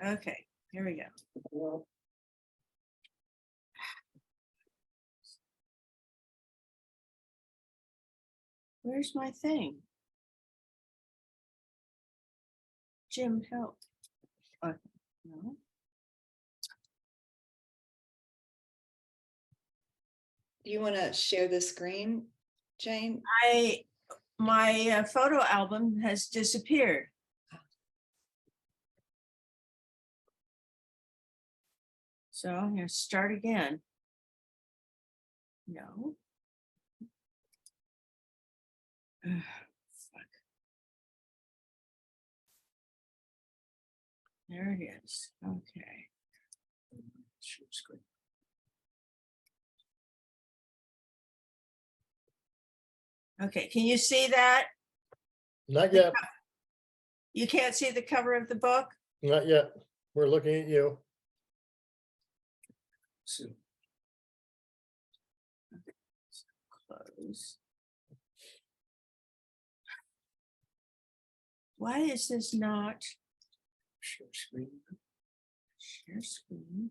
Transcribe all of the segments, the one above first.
Okay, here we go. Where's my thing? Jim, help. No. You want to share the screen, Jane? My photo album has disappeared. So I'm going to start again. No. Ugh, fuck. There it is. Okay. Okay, can you see that? Not yet, You can't see the cover of the book? not yet. We're looking at you. Close. Why is this not share screen? Share screen.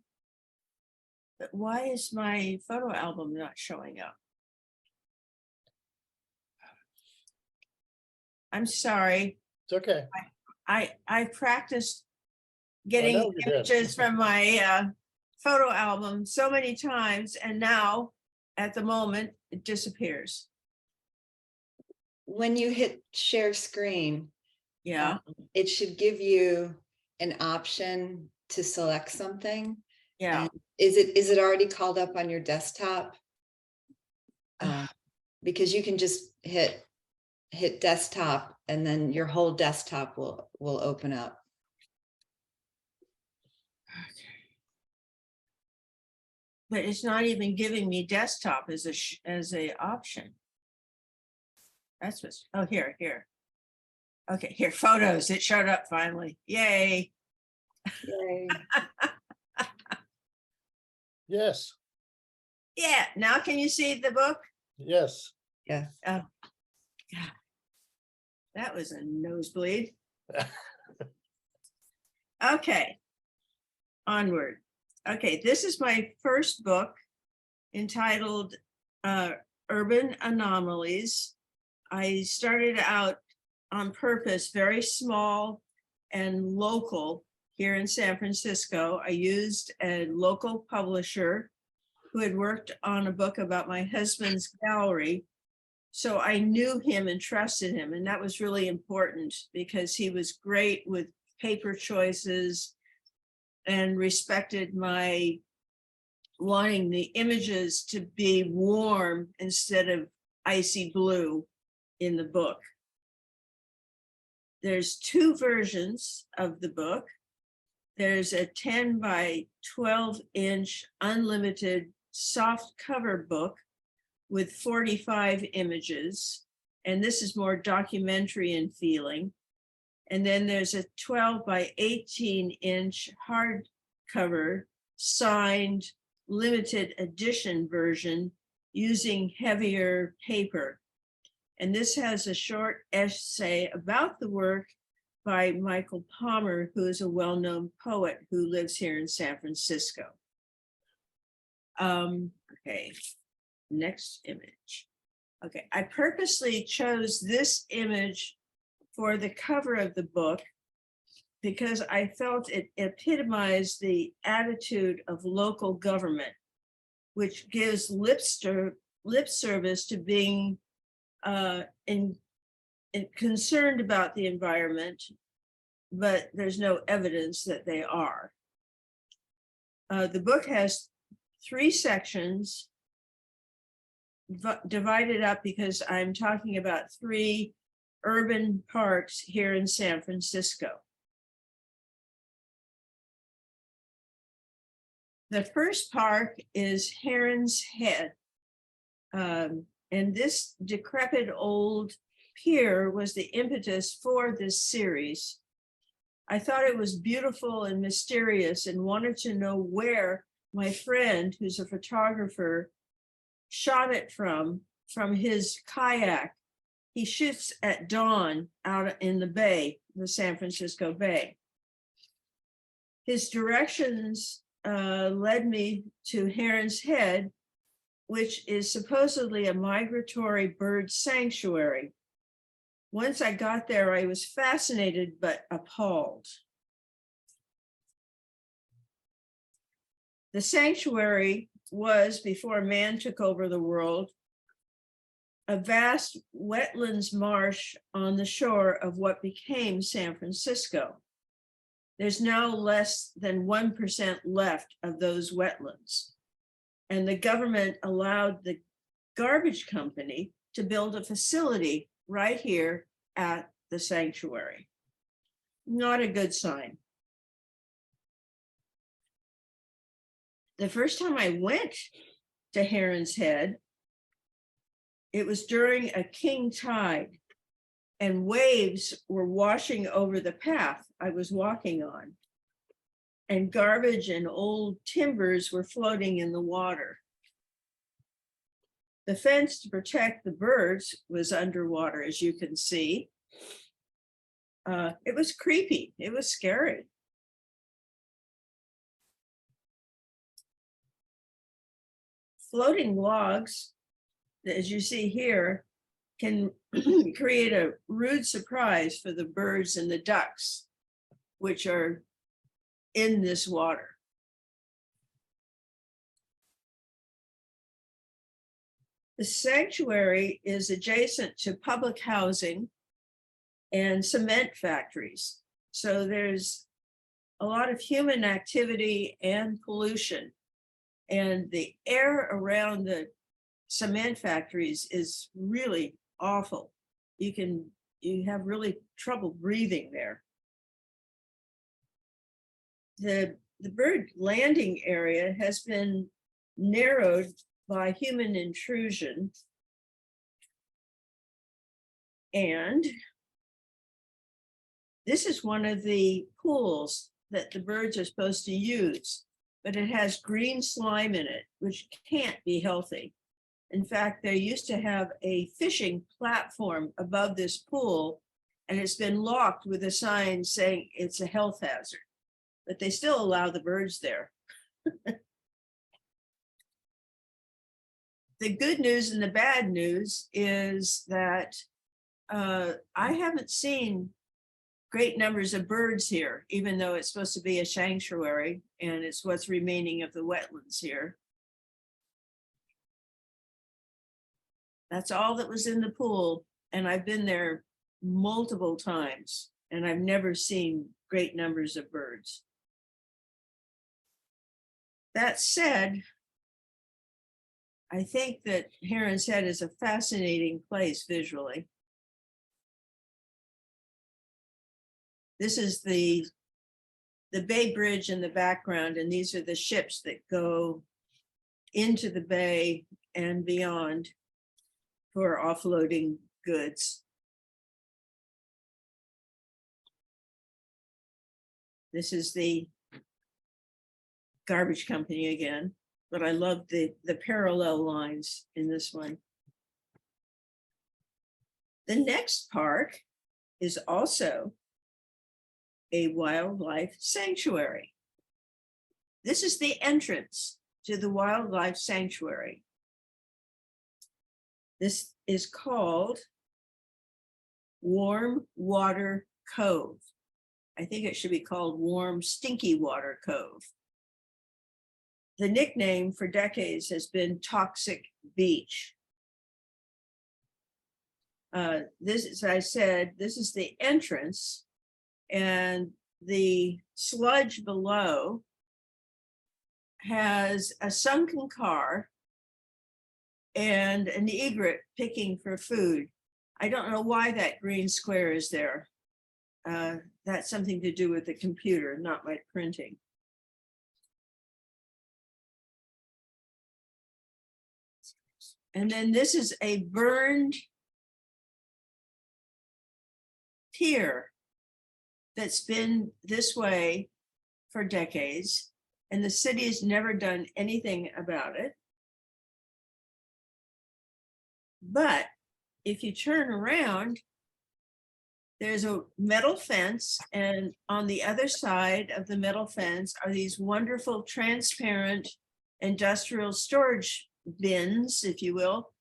But why is my photo album not showing up? I'm sorry. It's okay. I practiced getting know you did. images from my photo album so many times, and now at the moment it disappears. When you hit share screen, Yeah. it should give you an option to select something. Yeah. And is it already called up on your desktop? Because you can just hit desktop and then your whole desktop will open up. But it's not even giving me desktop as a option. That's what's, oh, here. Okay, here, photos. It showed up finally. Yay. Yay. Yes, Yeah, now can you see the book? yes. Yeah. Oh, God. That was a nosebleed. Okay, onward. Okay, this is my first book entitled Urban Anomalies. I started out on purpose, very small and local here in San Francisco. I used a local publisher who had worked on a book about my husband's gallery. So I knew him and trusted him. And that was really important because he was great with paper choices and respected my wanting the images to be warm instead of icy blue in the book. There's two versions of the book. There's a 10 by 12 inch unlimited soft cover book with 45 images. And this is more documentary in feeling. And then there's a 12 by 18 inch hardcover signed limited edition version using heavier paper. And this has a short essay about the work by Michael Palmer, who is a well-known poet who lives here in San Francisco. Okay, next image. Okay, I purposely chose this image for the cover of the book because I felt it epitomized the attitude of local government, which gives lip service to being concerned about the environment, but there's no evidence that they are. The book has 3 sections divided up because I'm talking about 3 urban parks here in San Francisco. The first park is Heron's Head. And this decrepit old pier was the impetus for this series. I thought it was beautiful and mysterious and wanted to know where my friend, who's a photographer, shot it from his kayak. He shoots at dawn out in the bay, the San Francisco Bay. his directions led me to Heron's Head, which is supposedly a migratory bird sanctuary. Once I got there, I was fascinated but appalled. The sanctuary was, before man took over the world, a vast wetlands marsh on the shore of what became San Francisco. There's now less than 1% left of those wetlands. And the government allowed the garbage company to build a facility right here at the sanctuary. Not a good sign. The first time I went to Heron's Head, it was during a king tide, and waves were washing over the path I was walking on, and garbage and old timbers were floating in the water. The fence to protect the birds was underwater, as you can see. It was creepy. It was scary. Floating logs, as you see here, can create a rude surprise for the birds and the ducks, which are in this water. The sanctuary is adjacent to public housing and cement factories. So there's a lot of human activity and pollution. And the air around the cement factories is really awful. You have really trouble breathing there. The bird landing area has been narrowed by human intrusion. And this is one of the pools that the birds are supposed to use, but it has green slime in it, which can't be healthy. In fact, they used to have a fishing platform above this pool, and it's been locked with a sign saying it's a health hazard, but they still allow the birds there. The good news and the bad news is that I haven't seen great numbers of birds here, even though it's supposed to be a sanctuary and it's what's remaining of the wetlands here. That's all that was in the pool, and I've been there multiple times, and I've never seen great numbers of birds. That said, I think that Heron's Head is a fascinating place visually. This is the Bay Bridge in the background, and these are the ships that go into the bay and beyond for offloading goods. This is the garbage company again, but I love the parallel lines in this one. The next park is also a wildlife sanctuary. This is the entrance to the wildlife sanctuary. This is called Warm Water Cove. I think it should be called Warm Stinky Water Cove. The nickname for decades has been Toxic Beach. This, as I said, this is the entrance, and the sludge below has a sunken car and an egret picking for food. I don't know why that green square is there. That's something to do with the computer, not my printing. And then this is a burned pier that's been this way for decades, and the city has never done anything about it. But if you turn around, there's a metal fence, and on the other side of the metal fence are these wonderful transparent industrial storage bins, if you will,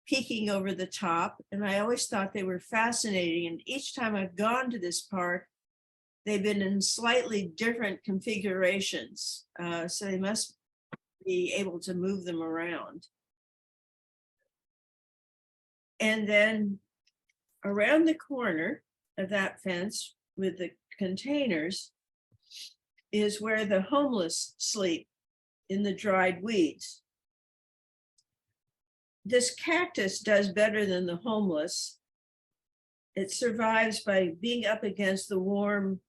peeking over the top. And I always thought they were fascinating. And each time I've gone to this park, they've been in slightly different configurations. So they must be able to move them around. And then around the corner of that fence with the containers is where the homeless sleep in the dried weeds. This cactus does better than the homeless. It survives by being up against the warm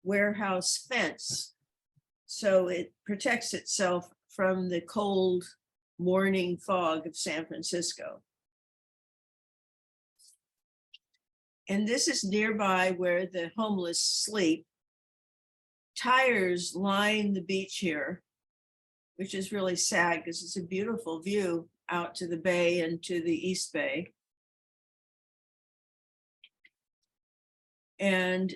warehouse fence. So it protects itself from the cold morning fog of San Francisco. And this is nearby where the homeless sleep. Tires line the beach here, which is really sad because it's a beautiful view out to the bay and to the East Bay. And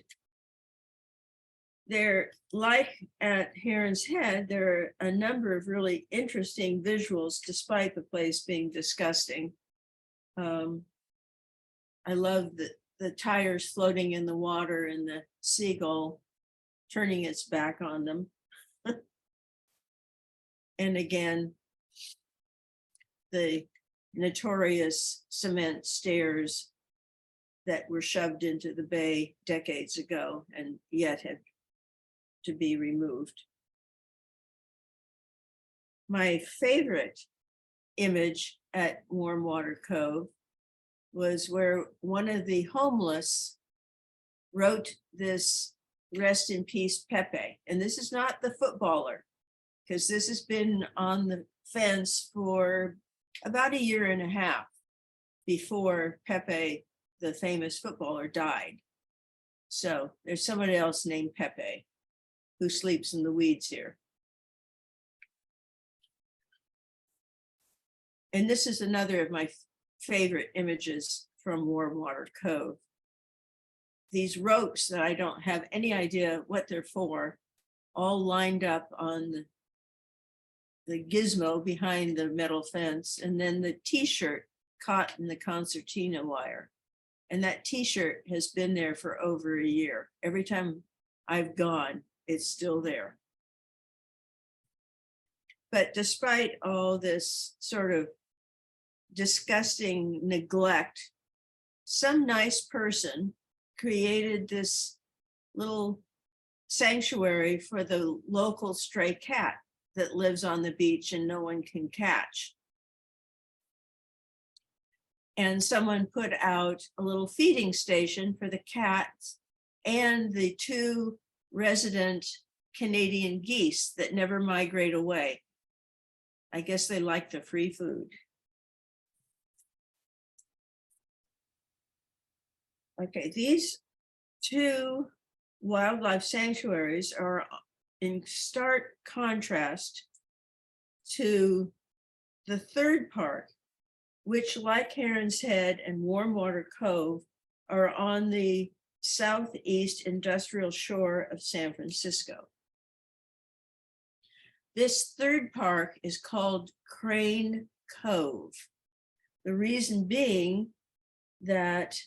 there, like at Heron's Head, there are a number of really interesting visuals despite the place being disgusting. I love the tires floating in the water and the seagull turning its back on them. And again, the notorious cement stairs that were shoved into the bay decades ago and yet had to be removed. My favorite image at Warm Water Cove was where one of the homeless wrote this "Rest in peace, Pepe." And this is not the footballer, because this has been on the fence for about a year and a half before Pepe, the famous footballer, died. So there's somebody else named Pepe who sleeps in the weeds here. And this is another of my favorite images from Warm Water Cove. These ropes that I don't have any idea what they're for, all lined up on the gizmo behind the metal fence, and then the t-shirt caught in the concertina wire. And that t-shirt has been there for over a year. Every time I've gone, it's still there. But despite all this sort of disgusting neglect, some nice person created this little sanctuary for the local stray cat that lives on the beach and no one can catch. And someone put out a little feeding station for the cats and the 2 resident Canadian geese that never migrate away. I guess they like the free food. Okay, these 2 wildlife sanctuaries are in stark contrast to the third park, which, like Heron's Head and Warm Water Cove, are on the southeast industrial shore of San Francisco. This third park is called Crane Cove. The reason being that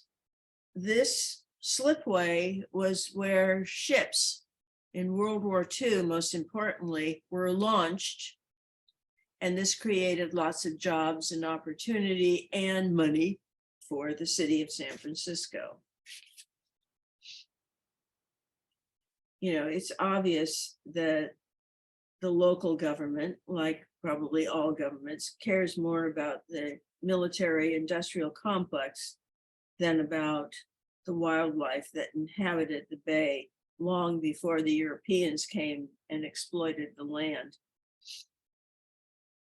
this slipway was where ships in World War II, most importantly, were launched. And this created lots of jobs and opportunity and money for the city of San Francisco. You know, it's obvious that the local government, like probably all governments, cares more about the military industrial complex than about the wildlife that inhabited the bay long before the Europeans came and exploited the land.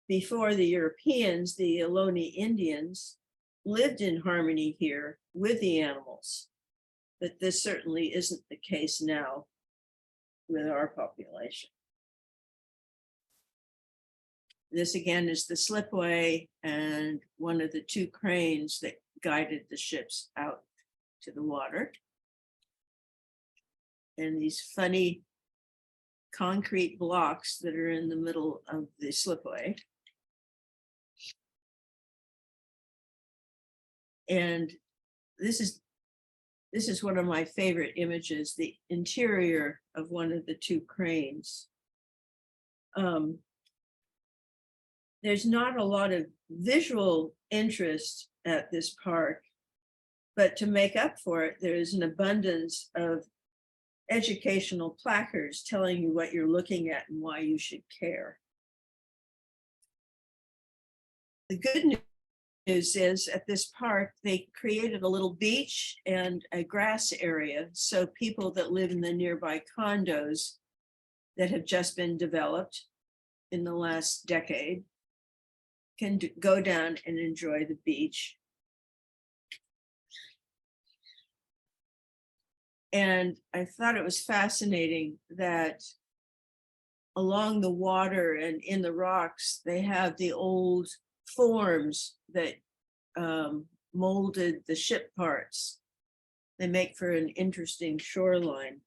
Before the Europeans, the Ohlone Indians lived in harmony here with the animals, but this certainly isn't the case now with our population. This again is the slipway and one of the 2 cranes that guided the ships out to the water. and these funny concrete blocks that are in the middle of the slipway. And this is one of my favorite images, the interior of one of the two cranes. There's not a lot of visual interest at this park, but to make up for it, there is an abundance of educational placards telling you what you're looking at and why you should care. The good news is at this park, they created a little beach and a grass area. So people that live in the nearby condos that have just been developed in the last decade can go down and enjoy the beach. And I thought it was fascinating that along the water and in the rocks, they have the old forms that molded the ship parts. They make for an interesting shoreline.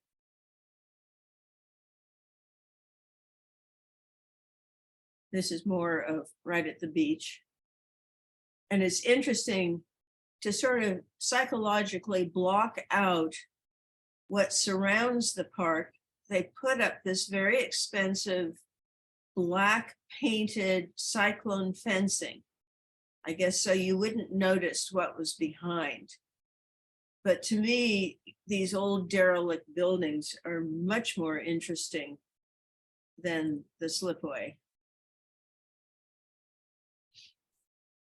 This is more of right at the beach. And it's interesting to sort of psychologically block out what surrounds the park. They put up this very expensive black painted cyclone fencing, I guess, so you wouldn't notice what was behind. But to me, these old derelict buildings are much more interesting than the slipway.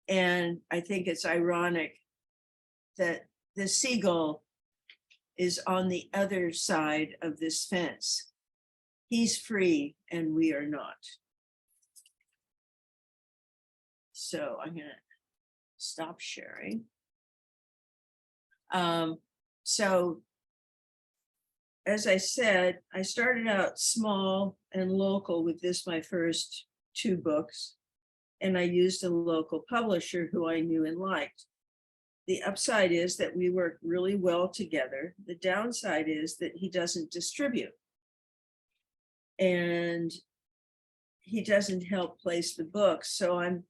And I think it's ironic that the seagull is on the other side of this fence. He's free and we are not. So I'm gonna stop sharing. So as I said, I started out small and local with this, my first 2 books, and I used a local publisher who I knew and liked. The upside is that we work really well together. The downside is that he doesn't distribute. And he doesn't help place the books. So I'm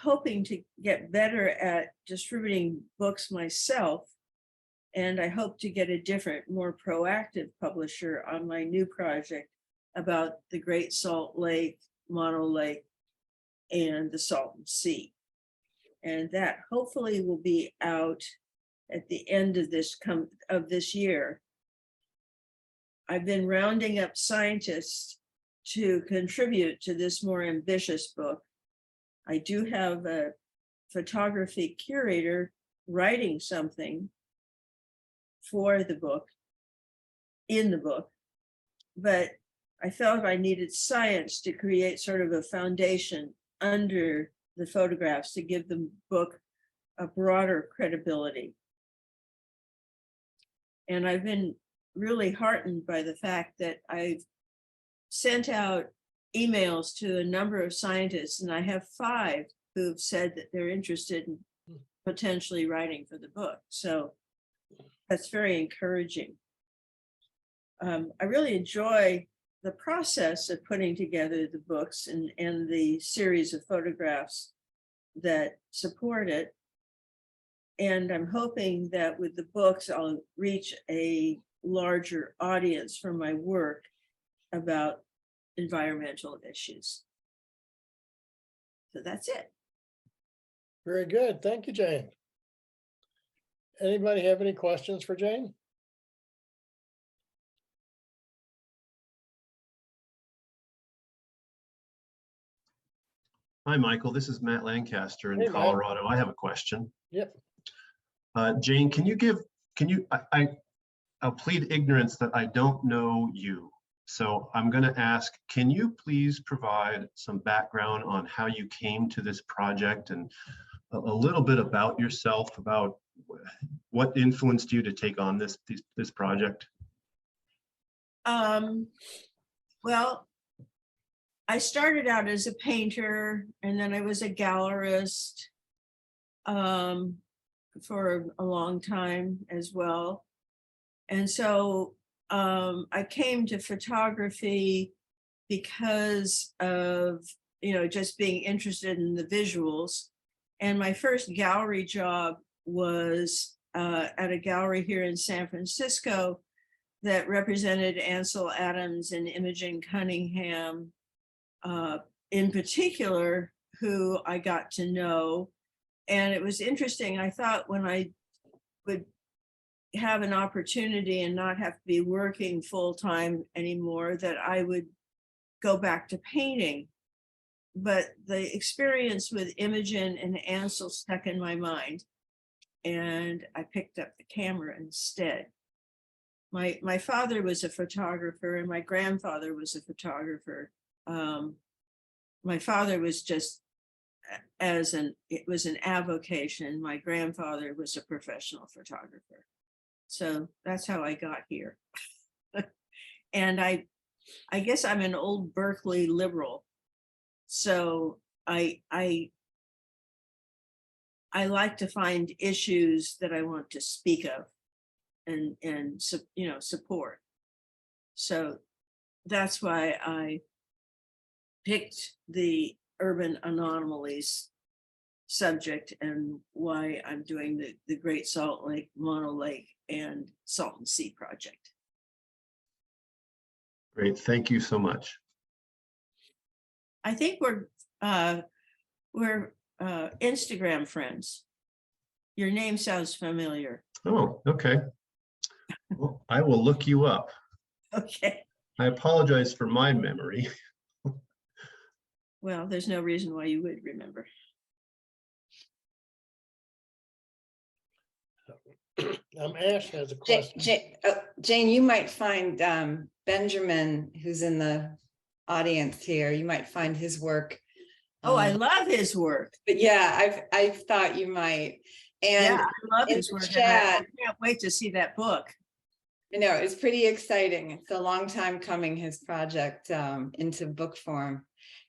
hoping to get better at distributing books myself. And I hope to get a different, more proactive publisher on my new project about the Great Salt Lake, Mono Lake, and the Salton Sea. And that hopefully will be out at the end of this year. I've been rounding up scientists to contribute to this more ambitious book. I do have a photography curator writing something for the book, in the book, but I felt I needed science to create sort of a foundation under the photographs to give the book a broader credibility. And I've been really heartened by the fact that I've sent out emails to a number of scientists, and I have 5 who've said that they're interested in potentially writing for the book. So that's very encouraging. I really enjoy the process of putting together the books and the series of photographs that support it. And I'm hoping that with the books, I'll reach a larger audience for my work about environmental issues. So that's it. Very good. Thank you, Jane. Anybody have any questions for Jane? Hi, Michael. This is Matt Lancaster in Hey, Matt. Colorado. I have a question. Yep. Jane, I'll plead ignorance that I don't know you. So I'm going to ask, can you please provide some background on how you came to this project and a little bit about yourself, about what influenced you to take on this project? Well, I started out as a painter, and then I was a gallerist for a long time as well. And so I came to photography because of, just being interested in the visuals. And my first gallery job was at a gallery here in San Francisco that represented Ansel Adams and Imogen Cunningham, in particular, who I got to know. And it was interesting. I thought when I would have an opportunity and not have to be working full-time anymore, that I would go back to painting. But the experience with Imogen and Ansel stuck in my mind, and I picked up the camera instead. My father was a photographer and my grandfather was a photographer. My father was just it was an avocation. My grandfather was a professional photographer. So that's how I got here. And I guess I'm an old Berkeley liberal. So I like to find issues that I want to speak of and support. So that's why I picked the urban anomalies subject and why I'm doing the Great Salt Lake, Mono Lake, and Salton Sea project. Great, thank you so much. I think we're Instagram friends. Your name sounds familiar. Oh, okay. Well, I will look you up. Okay. I apologize for my memory. Well, there's no reason why you would remember. Ash has a question. Jane, you might find Benjamin, who's in the audience here, you might find his work. Oh, I love his work. But yeah, I thought you might. And yeah, I love his work. And I can't wait to see that book. I know, it's pretty exciting. It's a long time coming, his project into book form.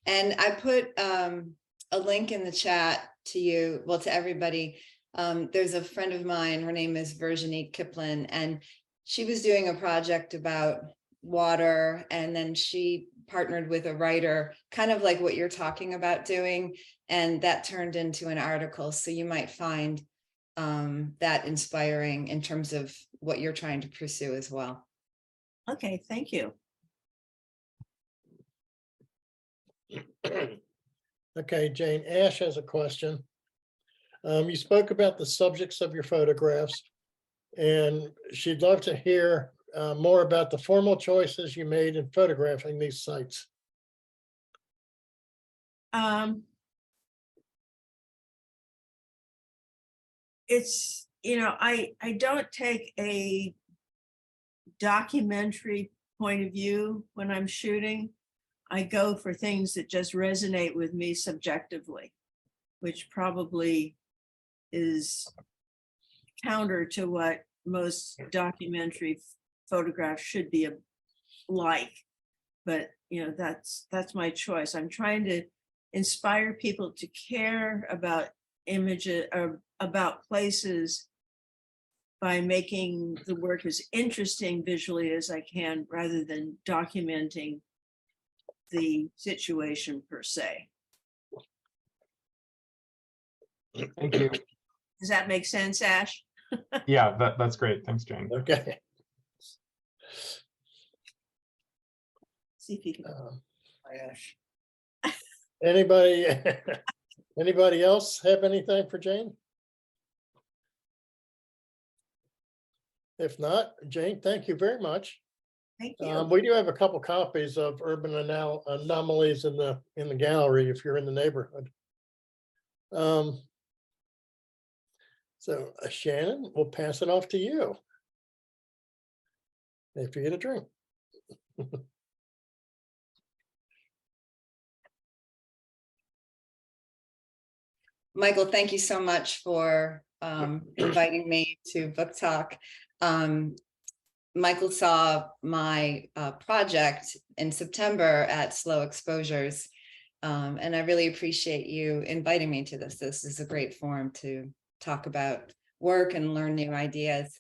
And I put a link in the chat to you, well, to everybody. There's a friend of mine, her name is Virginie Kiplin, and she was doing a project about water, and then she partnered with a writer, kind of like what you're talking about doing, and that turned into an article. So you might find that inspiring in terms of what you're trying to pursue as well. Okay, thank you. Okay, Jane, Ash has a question. You spoke about the subjects of your photographs, and she'd love to hear more about the formal choices you made in photographing these sites. It's, I don't take a documentary point of view when I'm shooting. I go for things that just resonate with me subjectively, which probably is counter to what most documentary photographs should be like. But that's my choice. I'm trying to inspire people to care about images or about places by making the work as interesting visually as I can, rather than documenting the situation per se. Thank you. Does that make sense, Ash? Yeah, that's great. Thanks, Jane. Okay. See if you can. Ash. Anybody else have anything for Jane? If not, Jane, thank you very much. Thank you. We do have a couple copies of Urban Anomalies in the gallery if you're in the neighborhood. So Shannon, we'll pass it off to you. If you get a drink. Michael, thank you so much for inviting me to Book Talk. Michael saw my project in September at Slow Exposures, and I really appreciate you inviting me to this. This is a great forum to talk about work and learn new ideas.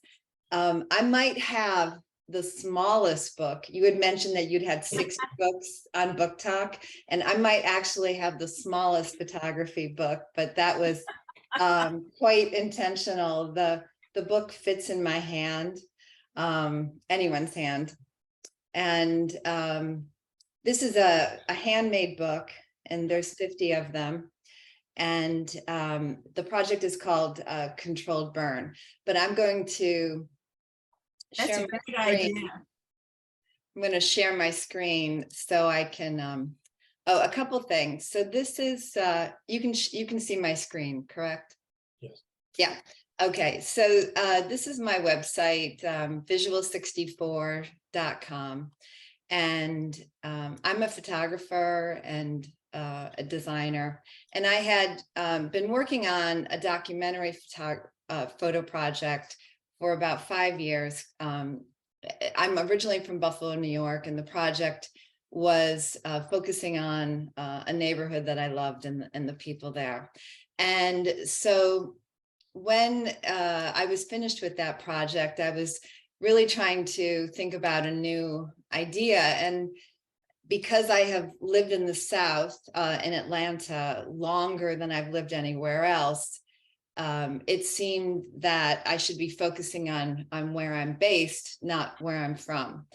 I might have the smallest book. You had mentioned that you'd had 6 books on BookTalk, and I might actually have the smallest photography book, but that was quite intentional. The book fits in my hand, anyone's hand. And this is a handmade book, and there's 50 of them. And the project is called Controlled Burn, but I'm going to That's share a my great screen. idea. I'm going to share my screen so I can, oh, a couple things. So this is, you can see my screen, correct? Yes. Yeah. Okay. So this is my website, visual64.com. And I'm a photographer and a designer. And I had been working on a documentary photo project for about 5 years. I'm originally from Buffalo, New York, and the project was focusing on a neighborhood that I loved and the people there. And so when I was finished with that project, I was really trying to think about a new idea. And because I have lived in the South, in Atlanta, longer than I've lived anywhere else, it seemed that I should be focusing on where I'm based, not where I'm from.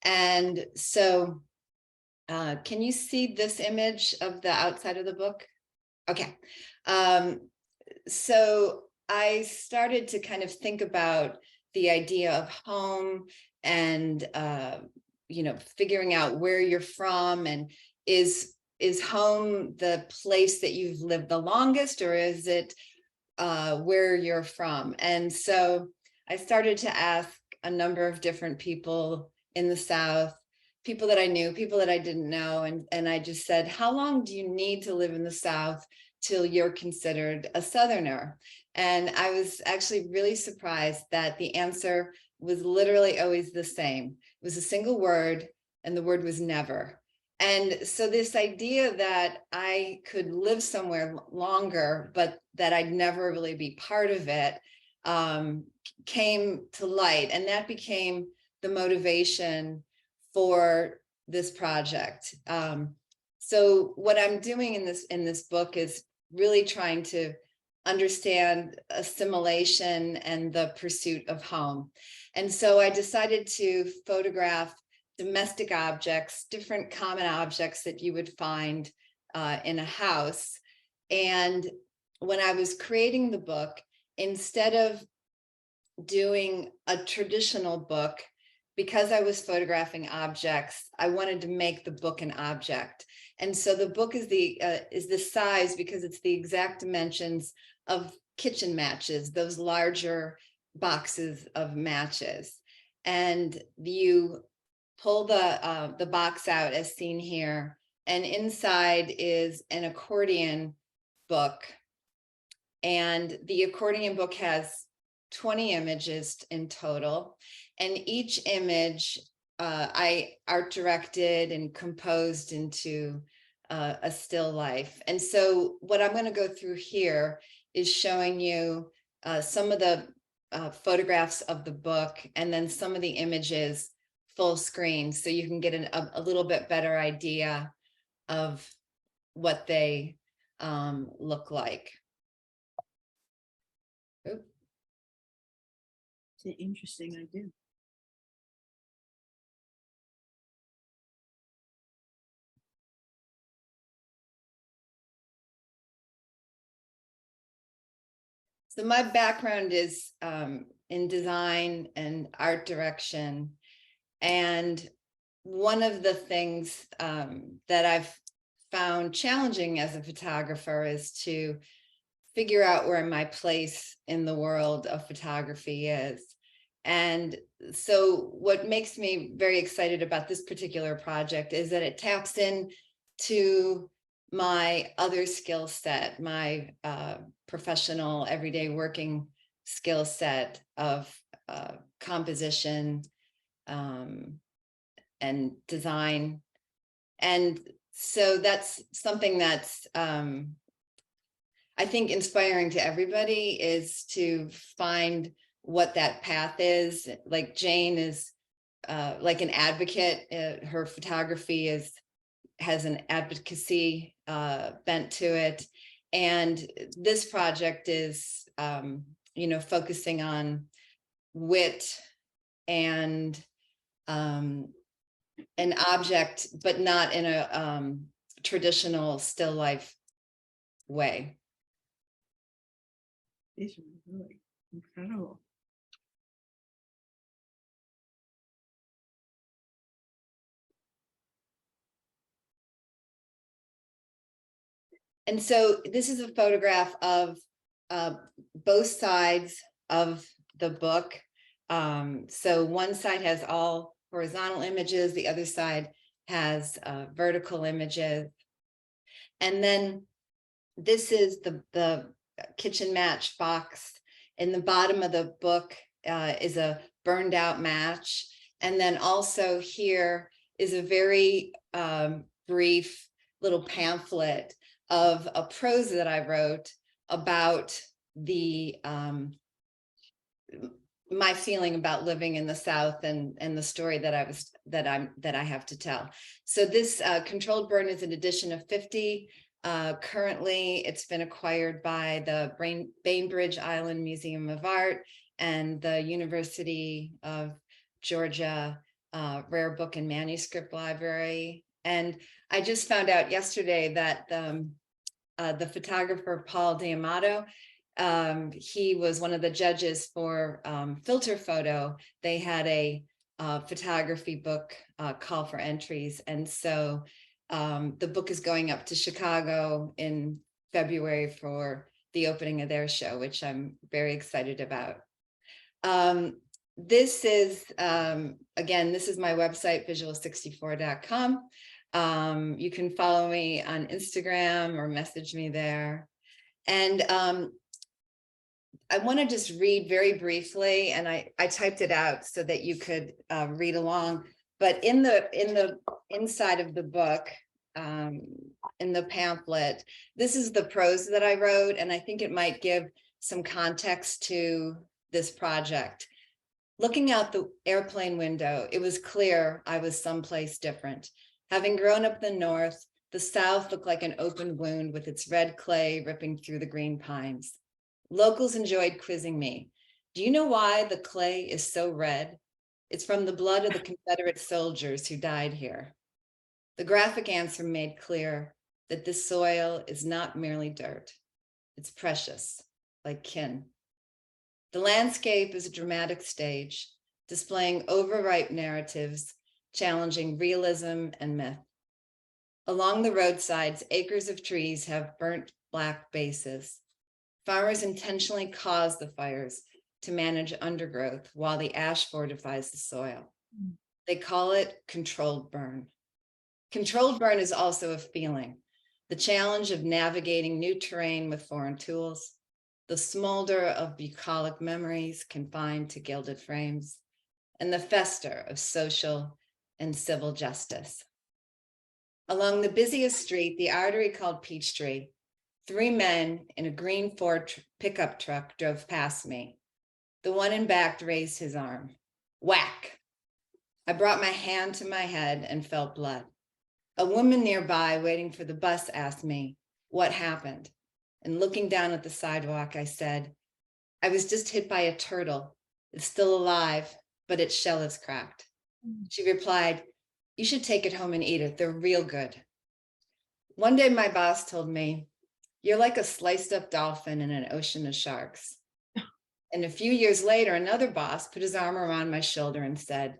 And so, can you see this image of the outside of the book? Okay. So I started to kind of think about the idea of home and, you know, figuring out where you're from, and is home the place that you've lived the longest, or is it where you're from? And so I started to ask a number of different people in the South, people that I knew, people that I didn't know. And I just said, how long do you need to live in the South till you're considered a Southerner? And I was actually really surprised that the answer was literally always the same. It was a single word, and the word was never. And so this idea that I could live somewhere longer, but that I'd never really be part of it, came to light. And that became the motivation for this project. So what I'm doing in this book is really trying to understand assimilation and the pursuit of home. And so I decided to photograph domestic objects, different common objects that you would find in a house. And when I was creating the book, instead of doing a traditional book, because I was photographing objects, I wanted to make the book an object. And so the book is the size, because it's the exact dimensions of kitchen matches, those larger boxes of matches. And you pull the box out as seen here, and inside is an accordion book. And the accordion book has 20 images in total. And each image I art directed and composed into a still life. And so what I'm going to go through here is showing you some of the photographs of the book, and then some of the images full screen, so you can get a little bit better idea of what they look like. Oop. It's an interesting idea. So my background is in design and art direction. And one of the things that I've found challenging as a photographer is to figure out where my place in the world of photography is. And so what makes me very excited about this particular project is that it taps into my other skill set, my professional everyday working skill set of composition and design. And so that's something that's I think inspiring to everybody, is to find what that path is. Like Jane is like an advocate. Her photography has an advocacy bent to it. And this project is, focusing on wit and an object, but not in a traditional still life way. These are really incredible. And so this is a photograph of both sides of the book. So one side has all horizontal images, the other side has vertical images. And then this is the kitchen match box. In the bottom of the book is a burned out match. And then also here is a very brief little pamphlet of a prose that I wrote about the my feeling about living in the South and the story that I have to tell. So this controlled burn is an edition of 50. Currently, it's been acquired by the Bainbridge Island Museum of Art and the University of Georgia Rare Book and Manuscript Library. And I just found out yesterday that the photographer Paul D'Amato, he was one of the judges for Filter Photo. They had a photography book call for entries. And so the book is going up to Chicago in February for the opening of their show, which I'm very excited about. This is, again, this is my website, visual64.com. You can follow me on Instagram or message me there. And I want to just read very briefly, and I typed it out so that you could read along. But in the inside of the book, in the pamphlet, this is the prose that I wrote, and I think it might give some context to this project. Looking out the airplane window, it was clear I was someplace different. Having grown up in the North, the South looked like an open wound with its red clay ripping through the green pines. Locals enjoyed quizzing me. Do you know why the clay is so red? It's from the blood of the Confederate soldiers who died here. The graphic answer made clear that this soil is not merely dirt. It's precious, like kin. The landscape is a dramatic stage, displaying overripe narratives, challenging realism and myth. Along the roadsides, acres of trees have burnt black bases. Farmers intentionally cause the fires to manage undergrowth while the ash fortifies the soil. They call it controlled burn. Controlled burn is also a feeling, the challenge of navigating new terrain with foreign tools, the smolder of bucolic memories confined to gilded frames, and the fester of social and civil justice. Along the busiest street, the artery called Peachtree, 3 men in a green Ford pickup truck drove past me. The one in back raised his arm. Whack! I brought my hand to my head and felt blood. A woman nearby waiting for the bus asked me, what happened? And looking down at the sidewalk, I said, I was just hit by a turtle. It's still alive, but its shell is cracked. She replied, you should take it home and eat it. They're real good. One day my boss told me, you're like a sliced up dolphin in an ocean of sharks. And a few years later, another boss put his arm around my shoulder and said,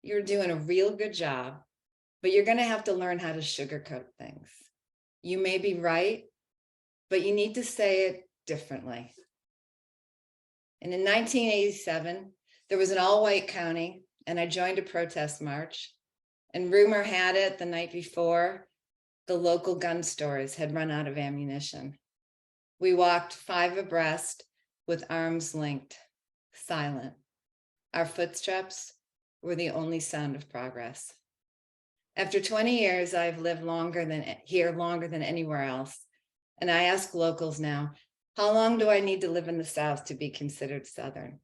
you're doing a real good job, but you're going to have to learn how to sugarcoat things. You may be right, but you need to say it differently. And in 1987, there was an all-white county, and I joined a protest march. And rumor had it the night before, the local gun stores had run out of ammunition. We walked 5 abreast with arms linked, silent. Our footsteps were the only sound of progress. After 20 years, I've lived longer than anywhere else. And I ask locals now, how long do I need to live in the South to be considered Southern?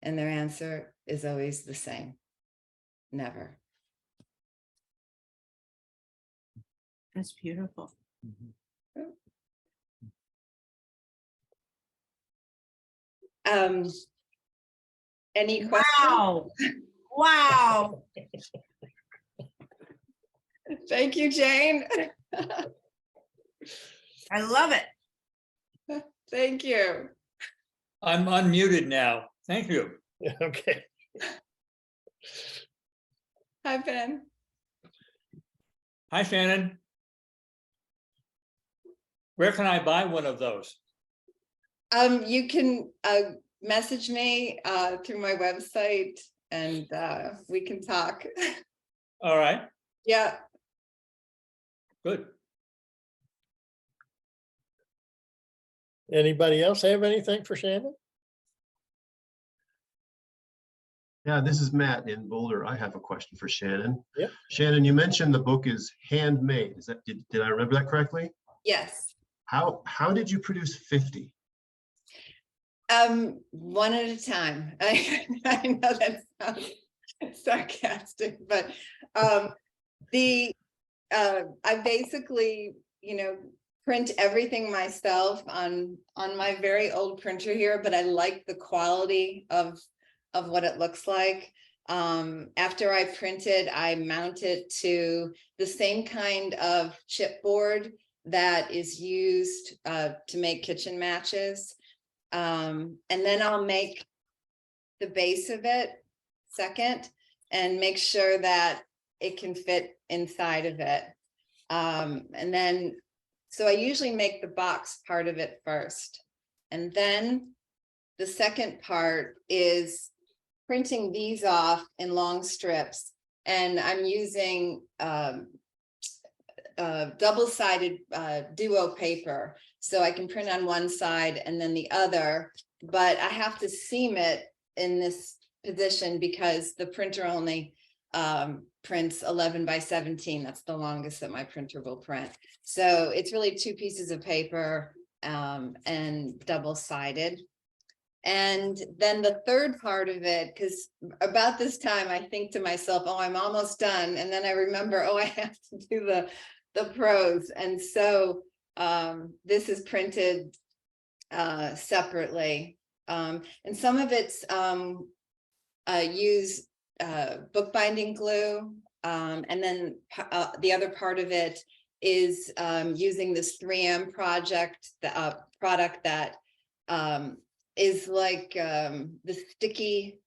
And their answer is always the same. never. That's beautiful. Any questions? Wow. Wow. Thank you, Jane. I love it. Thank you. I'm unmuted now. Thank you. Okay. Hi, Ben. Hi, Shannon. Where can I buy one of those? You can message me through my website and we can talk. All right, Yeah. good. Anybody else have anything for Shannon? Yeah, this is Matt in Boulder. I have a question for Shannon. Yep. Shannon, you mentioned the book is handmade. Is that, did I remember that correctly? Yes. How did you produce 50? One at a time. I know that sounds sarcastic, but I basically, print everything myself on my very old printer here, but I like the quality of what it looks like. After I print it, I mount it to the same kind of chipboard that is used to make kitchen matches. And then I'll make the base of it second and make sure that it can fit inside of it. And then, so I usually make the box part of it first. And then the second part is printing these off in long strips. And I'm using double-sided duo paper. So I can print on one side and then the other, but I have to seam it in this position because the printer only prints 11 by 17. That's the longest that my printer will print. So it's really 2 pieces of paper and double-sided. And then the third part of it, because about this time I think to myself, oh, I'm almost done. And then I remember, oh, I have to do the prose. And so this is printed separately. And some of it's use bookbinding glue. And then the other part of it is using this 3M project, the product that is like the sticky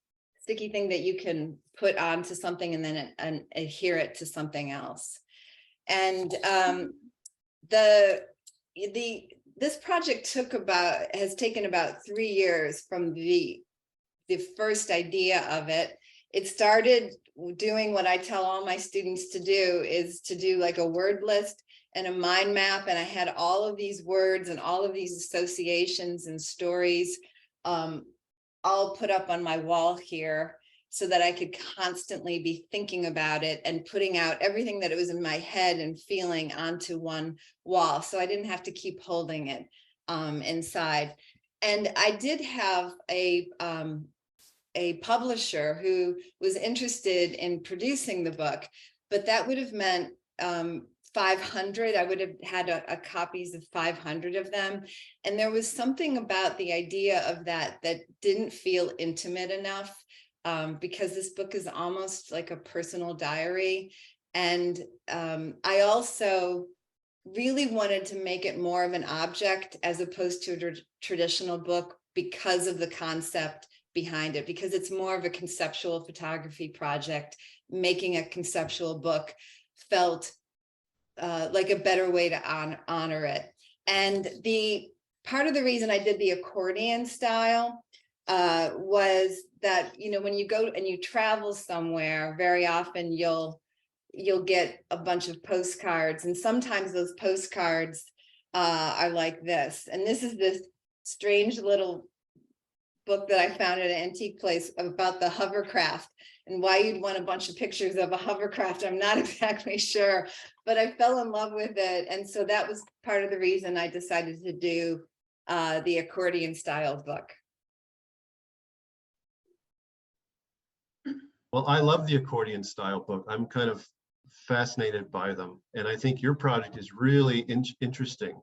thing that you can put onto something and then adhere it to something else. And this project has taken about 3 years from the first idea of it. It started doing what I tell all my students to do, is to do like a word list and a mind map. And I had all of these words and all of these associations and stories all put up on my wall here so that I could constantly be thinking about it and putting out everything that it was in my head and feeling onto one wall. So I didn't have to keep holding it inside. And I did have a publisher who was interested in producing the book, but that would have meant 500. I would have had copies of 500 of them. And there was something about the idea of that didn't feel intimate enough, because this book is almost like a personal diary. And I also really wanted to make it more of an object as opposed to a traditional book because of the concept behind it, because it's more of a conceptual photography project. Making a conceptual book felt like a better way to honor it. And the part of the reason I did the accordion style was that, when you go and you travel somewhere, very often you'll get a bunch of postcards, and sometimes those postcards are like this. And this is this strange little book that I found at an antique place about the hovercraft, and why you'd want a bunch of pictures of a hovercraft, I'm not exactly sure, but I fell in love with it. And so that was part of the reason I decided to do the accordion style book. Well, I love the accordion style book. I'm kind of fascinated by them. And I think your project is really interesting.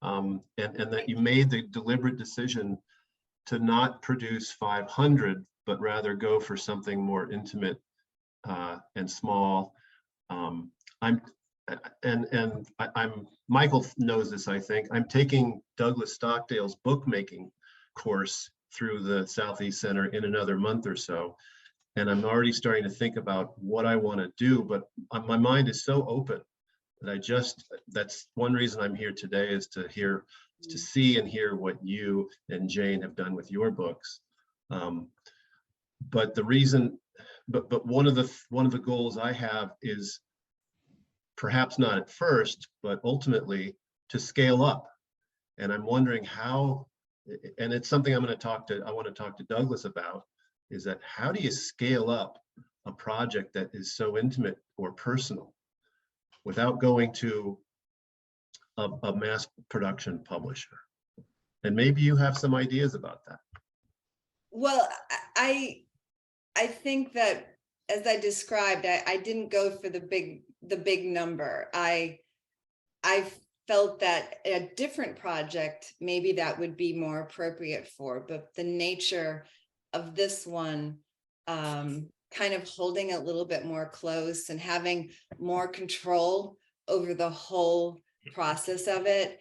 And that you made the deliberate decision to not produce 500, but rather go for something more intimate and small. I'm Michael knows this, I think. I'm taking Douglas Stockdale's bookmaking course through the Southeast Center in another month or so. And I'm already starting to think about what I want to do, but my mind is so open that that's one reason I'm here today, is to see and hear what you and Jane have done with your books. But one of the goals I have is, perhaps not at first, but ultimately to scale up. And I'm wondering how, and it's something I want to talk to Douglas about, is that how do you scale up a project that is so intimate or personal without going to a mass production publisher? And maybe you have some ideas about that. Well, I think that, as I described, I didn't go for the big number. I felt that a different project, maybe that would be more appropriate for, but the nature of this one, kind of holding a little bit more close and having more control over the whole process of it,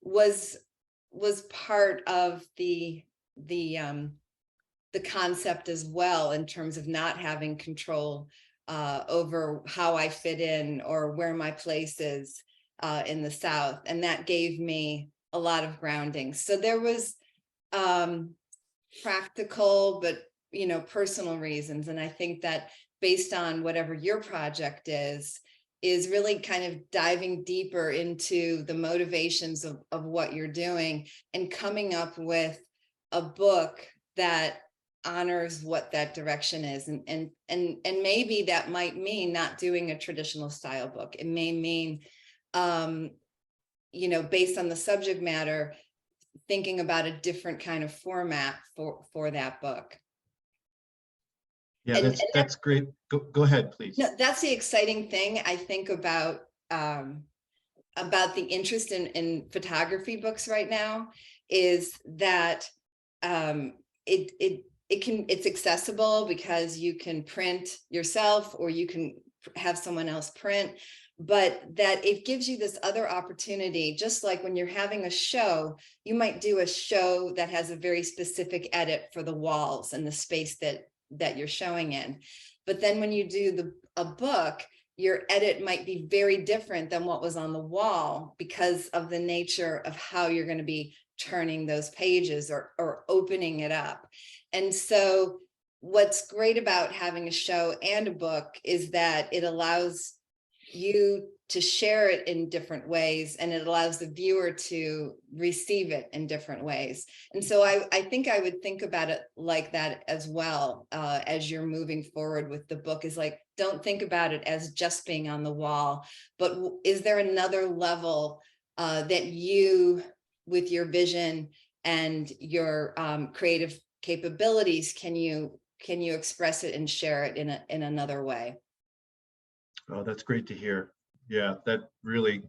was part of the concept as well, in terms of not having control over how I fit in or where my place is in the South. And that gave me a lot of grounding. So there was practical, but personal reasons. And I think that based on whatever your project is really kind of diving deeper into the motivations of what you're doing and coming up with a book that honors what that direction is. And maybe that might mean not doing a traditional style book. It may mean, based on the subject matter, thinking about a different kind of format for that book. Yeah, that's great. Go ahead, please. No, that's the exciting thing, I think, about the interest in photography books right now, is that it's accessible because you can print yourself or you can have someone else print, but that it gives you this other opportunity. Just like when you're having a show, you might do a show that has a very specific edit for the walls and the space that you're showing in. But then when you do a book, your edit might be very different than what was on the wall, because of the nature of how you're going to be turning those pages or opening it up. And so what's great about having a show and a book is that it allows you to share it in different ways, and it allows the viewer to receive it in different ways. And so I think I would think about it like that as well, as you're moving forward with the book, is like, don't think about it as just being on the wall, but is there another level that you, with your vision and your creative capabilities, can you express it and share it in another way? Oh, that's great to hear. Yeah, that really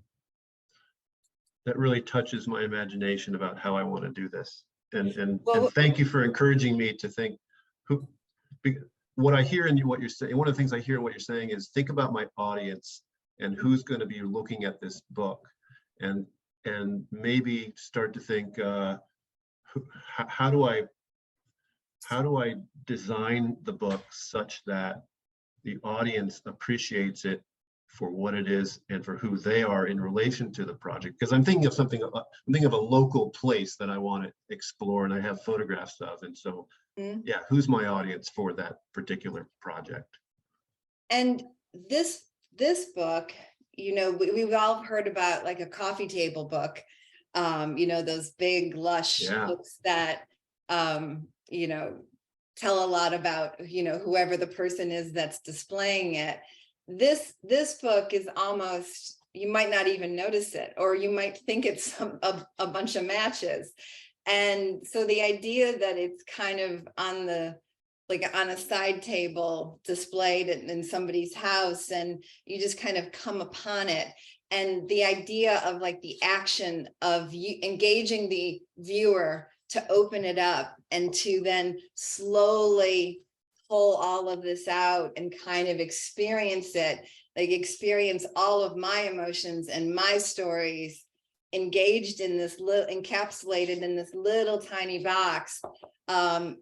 touches my imagination about how I want to do this. And thank you for encouraging me to think what I hear in what you're saying. One of the things I hear in what you're saying is, think about my audience and who's going to be looking at this book, and maybe start to think, how do I design the book such that the audience appreciates it for what it is and for who they are in relation to the project? Because I'm thinking of a local place that I want to explore, and I have photographs of. And so, yeah, who's my audience for that particular project? And this book, we've all heard about, like, a coffee table book, those big lush books that, tell a lot about, whoever the person is that's displaying it. This book is almost, you might not even notice it, or you might think it's a bunch of matches. And so the idea that it's kind of on the like on a side table displayed in somebody's house, and you just kind of come upon it. And the idea of like the action of you engaging the viewer to open it up and to then slowly pull all of this out and kind of experience it, like experience all of my emotions and my stories engaged in this little, encapsulated in this little tiny box.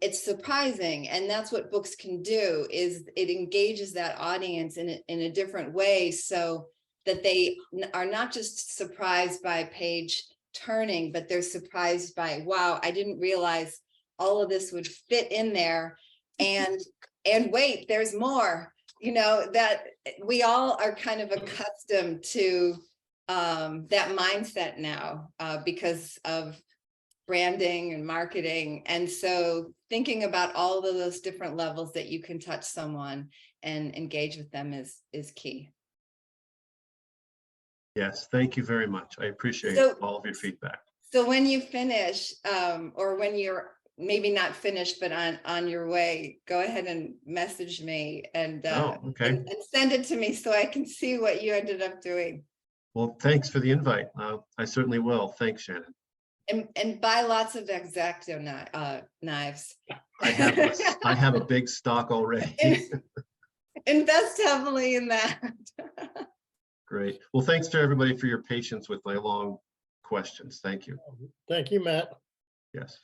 It's surprising, and that's what books can do, is it engages that audience in a different way, so that they are not just surprised by page turning, but they're surprised by, wow, I didn't realize all of this would fit in there. And wait, there's more, you know, that we all are kind of accustomed to that mindset now because of branding and marketing. And so thinking about all of those different levels that you can touch someone and engage with them is key. Yes, thank you very much. I appreciate So- all of your feedback. So when you finish, or when you're maybe not finished, but on your way, go ahead and message me and, Okay. and send it to me so I can see what you ended up doing. Well, thanks for the invite. I certainly will. Thanks, Shannon. And buy lots of X-Acto knives. I have a big stock already. Invest heavily in that. Great. Well, thanks to everybody for your patience with my long questions. Thank you. Thank you, Matt. Yes.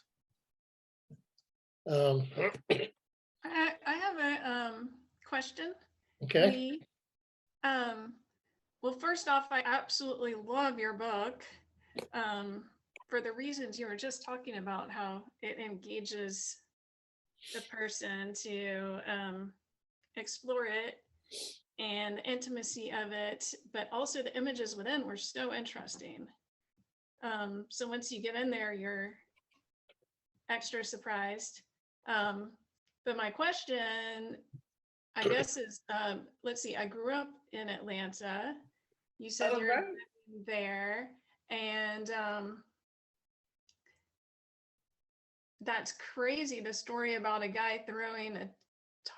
I have a question. Okay, Well, first off, I absolutely love your book for the reasons you were just talking about, how it engages the person to explore it and the intimacy of it, but also the images within were so interesting. So once you get in there, you're extra surprised. But my question, I guess, is, let's see, I grew up in Atlanta. You said Oh, you're right. there, and that's crazy, the story about a guy throwing a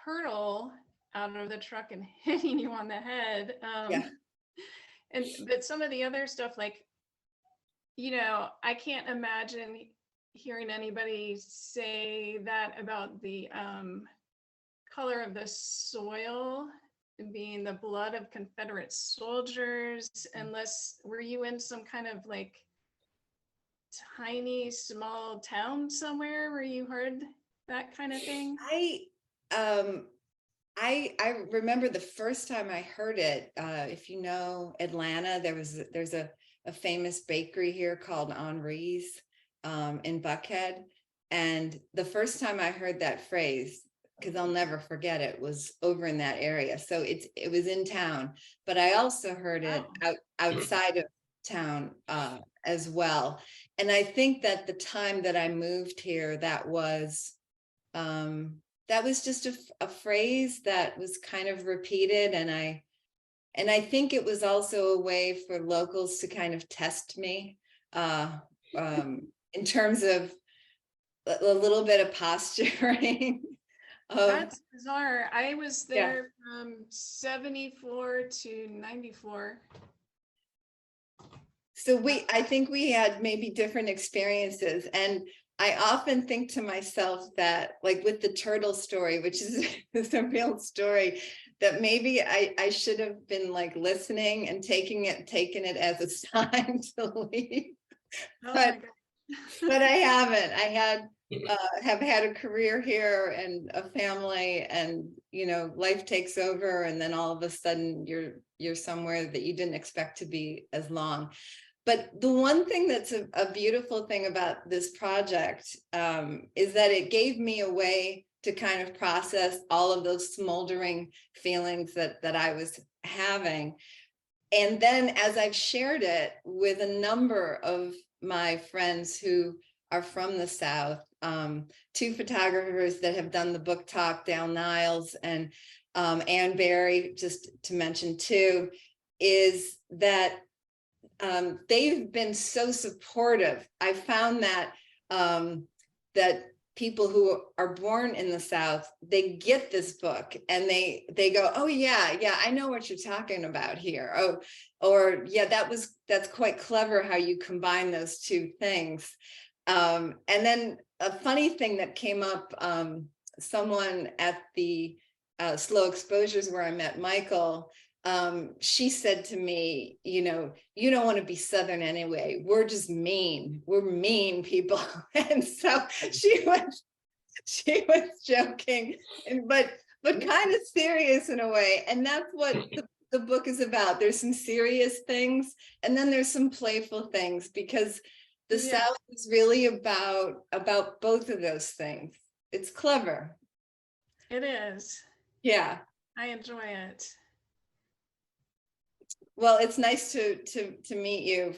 turtle out of the truck and hitting you on the head. Yeah. But some of the other stuff, like, you know, I can't imagine hearing anybody say that about the color of the soil being the blood of Confederate soldiers, unless, were you in some kind of like tiny small town somewhere where you heard that kind of thing? I remember the first time I heard it, if you know Atlanta, there's a famous bakery here called Ivory's in Buckhead. And the first time I heard that phrase, because I'll never forget it, was over in that area. So it was in town, but I also heard it outside of town as well. And I think that the time that I moved here, that was just a phrase that was kind of repeated. And I think it was also a way for locals to kind of test me in terms of a little bit of posturing. That's bizarre. I was there from 74 to 94. So I think we had maybe different experiences. And I often think to myself that, like with the turtle story, which is a real story, that maybe I should have been like listening and taking it as a sign to leave. Oh But- my God. But I haven't. I have had a career here and a family, and you know, life takes over, and then all of a sudden you're somewhere that you didn't expect to be as long. But the one thing that's a beautiful thing about this project is that it gave me a way to kind of process all of those smoldering feelings that I was having. And then as I've shared it with a number of my friends who are from the South, two photographers that have done the BookTalk, Dale Niles and Ann Barry, just to mention two, is that they've been so supportive. I found that that people who are born in the South, they get this book and they go, oh yeah, I know what you're talking about here. Oh, or yeah, that's quite clever how you combine those two things. And then a funny thing that came up, someone at the Slow Exposures where I met Michael, she said to me, you don't want to be Southern anyway. We're just mean. We're mean people. And so she was joking, but kind of serious in a way. And that's what the book is about. There's some serious things, and then there's some playful things, because the Yeah. South is really about both of those things. It's clever. It is. Yeah. I enjoy it. Well, it's nice to meet you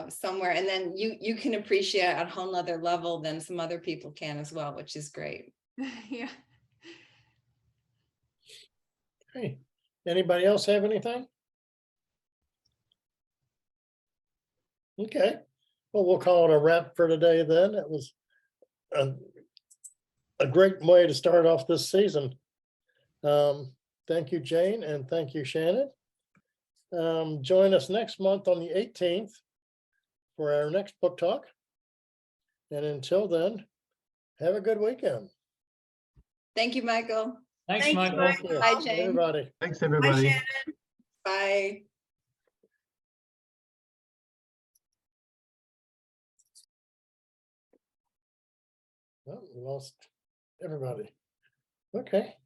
somewhere, and then you can appreciate it at a whole nother level than some other people can as well, which is great. Yeah. Okay. Anybody else have anything? Okay, well, we'll call it a wrap for today then. It was a great way to start off this season. Thank you, Jane, and thank you, Shannon. Join us next month on the 18th for our next book talk. And until then, have a good weekend. Thank you, Michael. Thanks, Thank you, Michael. Michael. Bye, Jane. Everybody. Thanks, Bye, everybody. Shannon. Bye. Oh, we lost everybody. Okay.